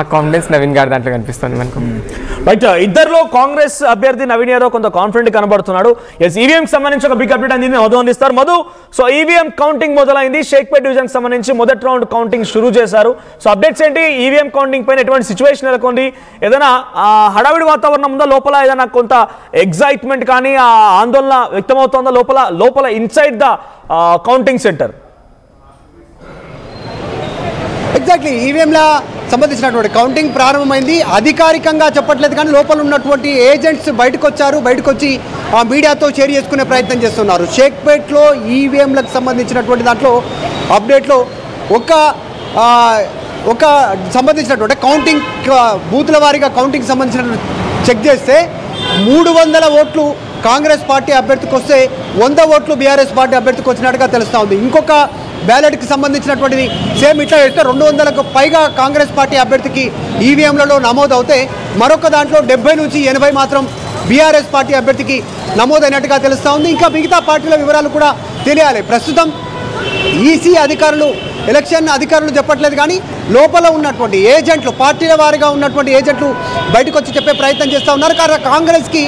Confidence Naveen గారి దాంట్లో కనిపిస్తుంది మనకు. రైట్, ఇద్దరులో కాంగ్రెస్ అభ్యర్థి నవీన్ యాదవ్ కొంత కాన్ఫిడెంట్ కనబడుతున్నాడు. ఎస్, ఈవీఎం సంబంధించి ఒక బిగ్ అప్డేట్ అందింది, మధు అందిస్తారు. మధు, సో ఈవీఎం కౌంటింగ్ మొదలైంది. షేక్పేట్ డివిజన్ సంబంధించి మొదటి రౌండ్ కౌంటింగ్ షురూ చేశారు. సో అప్డేట్స్ ఏంటి? ఈవీఎం కౌంటింగ్ పైన ఎటువంటి సిచ్యువేషన్ నెలకొంది? ఏదైనా హడావిడి వాతావరణం ఉందా? లోపల ఏదైనా కొంత ఎగ్జైట్మెంట్ కానీ ఆందోళన వ్యక్తమవుతుందా లోపల inside the counting centre? Exactly, ఈవీఎంల సంబంధించినటువంటి కౌంటింగ్ ప్రారంభమైంది. అధికారికంగా చెప్పట్లేదు కానీ లోపల ఉన్నటువంటి ఏజెంట్స్ బయటకు వచ్చి ఆ మీడియాతో షేర్ చేసుకునే ప్రయత్నం చేస్తున్నారు. షేక్పేట్లో ఈవీఎంలకు సంబంధించినటువంటి దాంట్లో అప్డేట్లో ఒక సంబంధించినటువంటి కౌంటింగ్ బూతుల వారీగా కౌంటింగ్ సంబంధించిన చెక్ చేస్తే 300 ఓట్లు కాంగ్రెస్ పార్టీ అభ్యర్థికి వస్తే 100 ఓట్లు బీఆర్ఎస్ పార్టీ అభ్యర్థికి వచ్చినట్టుగా తెలుస్తూ ఉంది. ఇంకొక బ్యాలెట్కి సంబంధించినటువంటిది సేమ్ ఇట్లా చేస్తే 200కు పైగా కాంగ్రెస్ పార్టీ అభ్యర్థికి ఈవీఎంలలో నమోదు అవుతే మరొక దాంట్లో 70 నుంచి 80 మాత్రం బీఆర్ఎస్ పార్టీ అభ్యర్థికి నమోదైనట్టుగా తెలుస్తూ ఉంది. ఇంకా మిగతా పార్టీల వివరాలు కూడా తెలియాలి. ప్రస్తుతం ఈసీ అధికారులు, ఎలక్షన్ అధికారులు చెప్పట్లేదు కానీ లోపల ఉన్నటువంటి ఏజెంట్లు, పార్టీల వారిగా ఉన్నటువంటి ఏజెంట్లు బయటకు వచ్చి చెప్పే ప్రయత్నం చేస్తూ ఉన్నారు. కానీ కాంగ్రెస్కి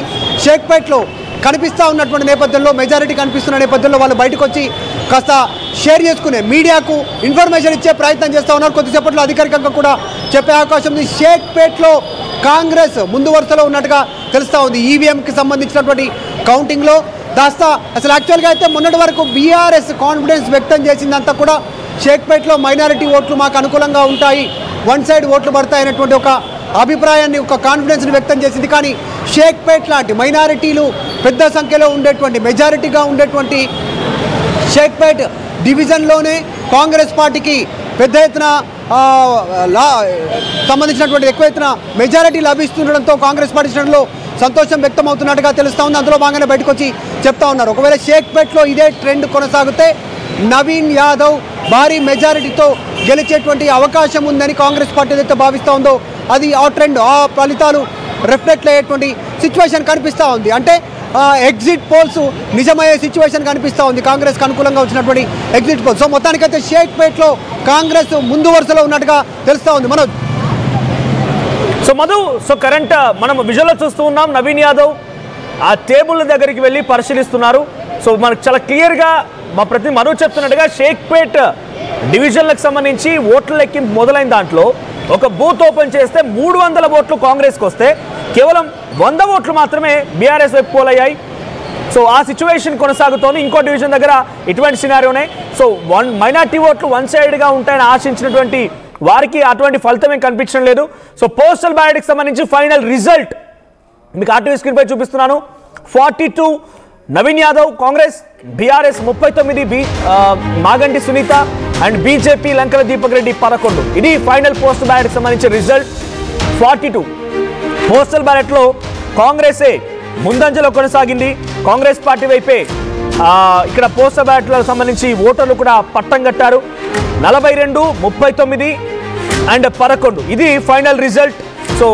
షేక్పేట్లో కనిపిస్తూ ఉన్నటువంటి నేపథ్యంలో, మెజారిటీ కనిపిస్తున్న నేపథ్యంలో వాళ్ళు బయటకు వచ్చి కాస్త షేర్ చేసుకునే, మీడియాకు ఇన్ఫర్మేషన్ ఇచ్చే ప్రయత్నం చేస్తూ ఉన్నారు. కొద్దిసేపట్లో అధికారికంగా కూడా చెప్పే అవకాశం ఉంది. షేక్పేట్లో కాంగ్రెస్ ముందు వరుసలో ఉన్నట్టుగా తెలుస్తూ ఉంది. ఈవీఎంకి సంబంధించినటువంటి కౌంటింగ్లో అసలు యాక్చువల్గా అయితే మొన్నటి వరకు బీఆర్ఎస్ కాన్ఫిడెన్స్ వ్యక్తం చేసిందంతా కూడా షేక్పేట్లో మైనారిటీ ఓట్లు మాకు అనుకూలంగా ఉంటాయి, వన్ సైడ్ ఓట్లు పడతాయి అనేటువంటి ఒక అభిప్రాయాన్ని, ఒక కాన్ఫిడెన్స్ని వ్యక్తం చేసింది. కానీ షేక్పేట్ లాంటి మైనారిటీలు పెద్ద సంఖ్యలో ఉండేటువంటి, మెజారిటీగా ఉండేటువంటి షేక్పేట్ డివిజన్లోనే కాంగ్రెస్ పార్టీకి పెద్ద ఎత్తున సంబంధించినటువంటి ఎక్కువ ఎత్తున మెజారిటీ లభిస్తుండడంతో కాంగ్రెస్ పార్టీ శ్రేణుల్లో సంతోషం వ్యక్తం అవుతున్నట్టుగా తెలుస్తూ ఉంది. అందులో భాగంగానే బయటకు వచ్చి చెప్తా ఉన్నారు. ఒకవేళ షేక్పేట్లో ఇదే ట్రెండ్ కొనసాగితే నవీన్ యాదవ్ భారీ మెజారిటీతో గెలిచేటువంటి అవకాశం ఉందని కాంగ్రెస్ పార్టీ ఏదైతే భావిస్తూ ఉందో అది ఆ ట్రెండ్, ఆ ఫలితాలు రిఫ్లెక్ట్ అయ్యేటువంటి సిచ్యువేషన్ కనిపిస్తూ ఉంది. అంటే ఎగ్జిట్ పోల్స్ నిజమయ్యే సిచ్యువేషన్ కనిపిస్తూ ఉంది, కాంగ్రెస్కి అనుకూలంగా వచ్చినటువంటి ఎగ్జిట్ పోల్స్. సో మొత్తానికైతే షేక్పేట్లో కాంగ్రెస్ ముందు వరుసలో ఉన్నట్టుగా తెలుస్తూ ఉంది. మధు, కరెంట్ మనం విజువల్లో చూస్తూ ఉన్నాం. నవీన్ యాదవ్ ఆ టేబుల్ దగ్గరికి వెళ్ళి పరిశీలిస్తున్నారు. సో మనకు చాలా క్లియర్గా మా మధు చెప్తున్నట్టుగా షేక్పేట్ డివిజన్లకు సంబంధించి ఓట్ల లెక్కింపు మొదలైన దాంట్లో ఒక బూత్ ఓపెన్ చేస్తే 300 ఓట్లు కాంగ్రెస్కి వస్తే కేవలం 100 ఓట్లు మాత్రమే బీఆర్ఎస్ వైపు పోలయ్యాయి. సో ఆ సిచ్యువేషన్ కొనసాగుతోంది. ఇంకో డివిజన్ దగ్గర ఇటువంటి సినారియోనే. సో మైనార్టీ ఓట్లు వన్ సైడ్గా ఉంటాయని ఆశించినటువంటి వారికి అటువంటి ఫలితమే కనిపించడం లేదు. సో పోస్టల్ బ్యాలెట్కి సంబంధించి ఫైనల్ రిజల్ట్ మీకు ఆర్టీవీ స్క్రీన్ పై చూపిస్తున్నాను. 42 నవీన్ యాదవ్ కాంగ్రెస్, బీఆర్ఎస్ 39, మాగంటి సునీత అండ్ బీజేపీ లంకల దీపక్ రెడ్డి 11. ఇది ఫైనల్ పోస్టల్ బ్యాలెట్కి సంబంధించిన రిజల్ట్. 42 పోస్టల్ బ్యాలెట్లో కాంగ్రెసే ముందంజలో కొనసాగింది. కాంగ్రెస్ పార్టీ వైపే ఇక్కడ పోస్టల్ బ్యాలెట్లకు సంబంధించి ఓటర్లు కూడా పట్టం కట్టారు. 42, 39 అండ్ 11 ఇది ఫైనల్ రిజల్ట్. సో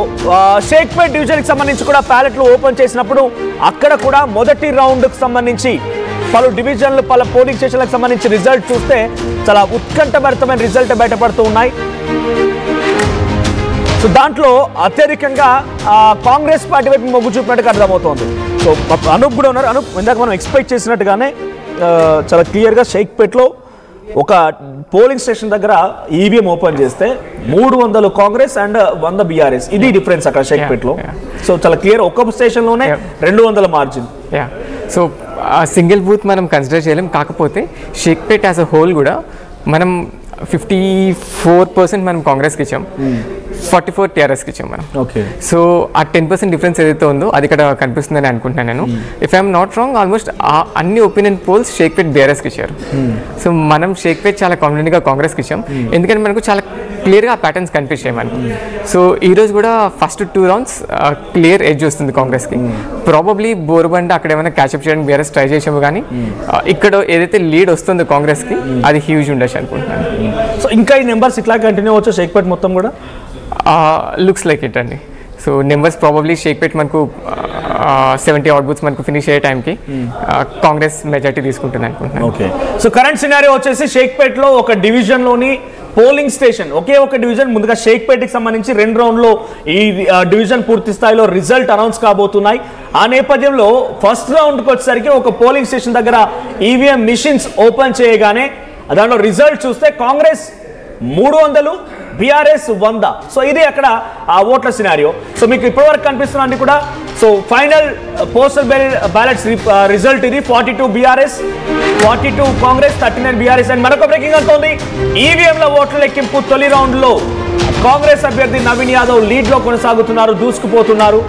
షేక్పేట్ డివిజన్కి సంబంధించి కూడా బ్యాలెట్లు ఓపెన్ చేసినప్పుడు అక్కడ కూడా మొదటి రౌండ్కి సంబంధించి పలు డివిజన్లు, పలు పోలింగ్ స్టేషన్లకు సంబంధించి రిజల్ట్ చూస్తే చాలా ఉత్కంఠభరితమైన రిజల్ట్ బయటపడుతూ ఉన్నాయి. సో దాంట్లో అత్యధికంగా కాంగ్రెస్ పార్టీ వైపు మొగ్గు చూపినట్టుగా అర్థమవుతోంది. సో అనూప్ కూడా ఉన్నారు. అనూప్, ఇందాక మనం ఎక్స్పెక్ట్ చేసినట్టుగానే చాలా క్లియర్గా షేక్పేట్లో ఒక పోలింగ్ స్టేషన్ దగ్గర ఈవీఎం ఓపెన్ చేస్తే 300 కాంగ్రెస్ అండ్ 100 బీఆర్ఎస్. ఇది డిఫరెన్స్ అక్కడ షేక్పేట్లో. సో చాలా క్లియర్, ఒక్క స్టేషన్లోనే 200 మార్జిన్. సో సింగిల్ బూత్ మనం కన్సిడర్ చేయలేం. కాకపోతే షేక్పేట్ యాజ్ అ హోల్ కూడా మనం 54% మనం కాంగ్రెస్కి ఇచ్చాం, 44 టీఆర్ఎస్కి ఇచ్చాం మనం. ఓకే. సో ఆ 10% డిఫరెన్స్ ఏదైతే ఉందో అది ఇక్కడ కనిపిస్తుందని అనుకుంటున్నాను నేను. If I'm not wrong, almost అన్ని ఒపీనియన్ పోల్స్ షేక్పేట్ బీఆర్ఎస్కి ఇచ్చారు. సో మనం షేక్పేట్ చాలా కాన్ఫిడెంట్గా కాంగ్రెస్కి ఇచ్చాం, ఎందుకంటే మనకు చాలా క్లియర్గా ఆ ప్యాటర్న్స్ కనిపించాయి మనకు. సో ఈరోజు కూడా ఫస్ట్ 2 రౌండ్స్ క్లియర్ ఎడ్జ్ వస్తుంది కాంగ్రెస్కి. ప్రాబబ్లీ బోర్బండ అక్కడ ఏమైనా క్యాచప్ చేయడానికి బీఆర్ఎస్ ట్రై చేసాము, కానీ ఇక్కడ ఏదైతే లీడ్ వస్తుందో కాంగ్రెస్కి అది హ్యూజ్ ఉండొచ్చు అనుకుంటున్నాను. సో ఇంకా ఈ నెంబర్స్ ఇట్లా కంటిన్యూ అవ్వచ్చు షేక్పేట్ మొత్తం కూడా? లుక్స్ లైక్ ఇట్ అండి. సో నెంబర్స్ ప్రాబబ్లీ షేక్పేట్ మనకు 70 అవుట్ బూత్స్ మనకు ఫినిష్ అయ్యే టైంకి కాంగ్రెస్ మెజారిటీ తీసుకుంటుంది అనుకుంటున్నాను. ఓకే. సో కరెంట్ సినారియో వచ్చేసి షేక్పేట్లో ఒక డివిజన్లోని పోలింగ్ స్టేషన్ ఒకే ఒక డివిజన్ ముందుగా షేక్పేటకి సంబంధించి 2 రౌండ్లో ఈ డివిజన్ పూర్తి స్థాయిలో రిజల్ట్ అనౌన్స్ కాబోతున్నాయి. ఆ నేపథ్యంలో ఫస్ట్ రౌండ్కి వచ్చేసరికి ఒక పోలింగ్ స్టేషన్ దగ్గర ఈవీఎం మిషన్స్ ఓపెన్ చేయగానే దాంట్లో రిజల్ట్ చూస్తే కాంగ్రెస్ 300, బీఆర్ఎస్ 100. సో ఇది అక్కడ ఆ ఓట్ల సినారియో. సో మీకు ఇప్పటివరకు కనిపిస్తున్నది కూడా so final postal ballots result ఇది 42 బీఆర్ఎస్, 42 కాంగ్రెస్, 39 బీఆర్ఎస్. అండ్ మరొక బ్రేకింగ్ అంటోంది ఈవీఎంల ఓట్ల లెక్కింపు తొలి రౌండ్ లో కాంగ్రెస్ అభ్యర్థి నవీన్ యాదవ్ లీడ్ లో కొనసాగుతున్నారు, దూసుకుపోతున్నారు.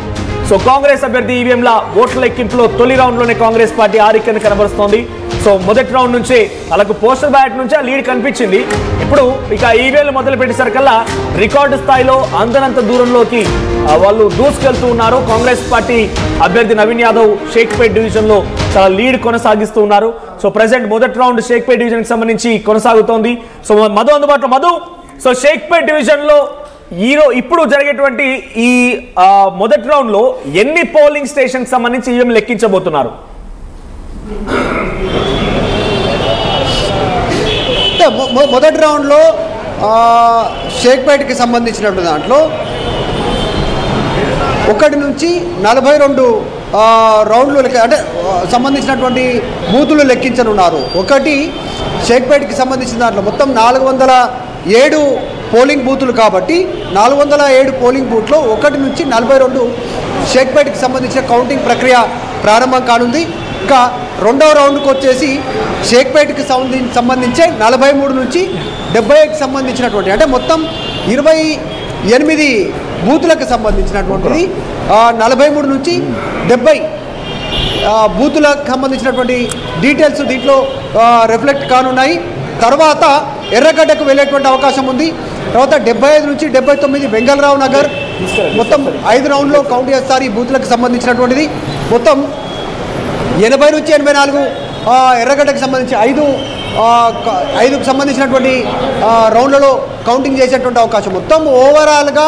సో కాంగ్రెస్ అభ్యర్థి ఈవీఎంల ఓట్ల లెక్కింపులో తొలి రౌండ్ లోనే కాంగ్రెస్ పార్టీ ఆధిక్యత కనబరుస్తోంది. సో మొదటి రౌండ్ నుంచి వాళ్ళకు పోస్టల్ బ్యాలెట్ నుంచి ఆ లీడ్ కనిపించింది. ఇప్పుడు ఇక ఈవీఎంలు మొదలు పెట్టేసరికల్లా రికార్డు స్థాయిలో అందనంత దూరంలోకి వాళ్ళు దూసుకెళ్తూ ఉన్నారు. కాంగ్రెస్ పార్టీ అభ్యర్థి నవీన్ యాదవ్ షేక్పేట్ డివిజన్ లో చాలా లీడ్ కొనసాగిస్తూ ఉన్నారు. సో ప్రెసెంట్ మొదటి రౌండ్ షేక్పేట్ డివిజన్ కి సంబంధించి కొనసాగుతోంది. సో మధు అందుబాటులో. మధు, సో షేక్పేట్ డివిజన్ లో ఇప్పుడు జరిగేటువంటి ఈ మొదటి రౌండ్ లో ఎన్ని పోలింగ్ స్టేషన్ సంబంధించి ఈవీఎం లెక్కించబోతున్నారు? మొదటి రౌండ్లో షేక్పేట్కి సంబంధించినటువంటి దాంట్లో 1 నుంచి 42 రౌండ్లు అంటే సంబంధించినటువంటి బూతులు లెక్కించనున్నారు. ఒకటి షేక్పేట్కి సంబంధించిన దాంట్లో మొత్తం 407 పోలింగ్ బూతులు కాబట్టి 407 పోలింగ్ బూత్లో 1 నుంచి 42 షేక్పేట్కి సంబంధించిన కౌంటింగ్ ప్రక్రియ ప్రారంభం కానుంది. ఇంకా రెండవ రౌండ్కి వచ్చేసి షేక్పేట్కి సంబంధించే 43 నుంచి 70కి సంబంధించినటువంటి అంటే మొత్తం 28 బూతులకు సంబంధించినటువంటిది 43 నుంచి 70 బూతులకు సంబంధించినటువంటి డీటెయిల్స్ దీంట్లో రిఫ్లెక్ట్ కానున్నాయి. తర్వాత ఎర్రగడ్డకు వెళ్ళేటువంటి అవకాశం ఉంది. తర్వాత 75 నుంచి 79 వెంగళరావు నగర్ మొత్తం 5 రౌండ్లో కౌంట్ చేస్తారు. ఈ బూతులకు సంబంధించినటువంటిది మొత్తం 80 నుంచి 84 ఎర్రగడ్డకు సంబంధించి 5కు సంబంధించినటువంటి రౌండ్లలో కౌంటింగ్ చేసేటువంటి అవకాశం. మొత్తం ఓవరాల్గా